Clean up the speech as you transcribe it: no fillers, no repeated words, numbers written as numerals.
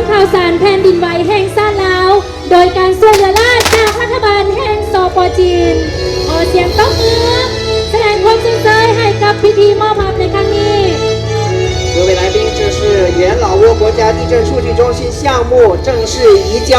ข่าวสารแผ่นดินไหวแห่งชาติลาวโดยการช่วยเหลือราชจากรัฐบาลแห่งสปจีนขอเสียงตบมือแสดงความชื่นใจให้กับพิธีมอบภาพในครั้งนี้各位来宾，这是元老挝国家地震数据中心项目正式移交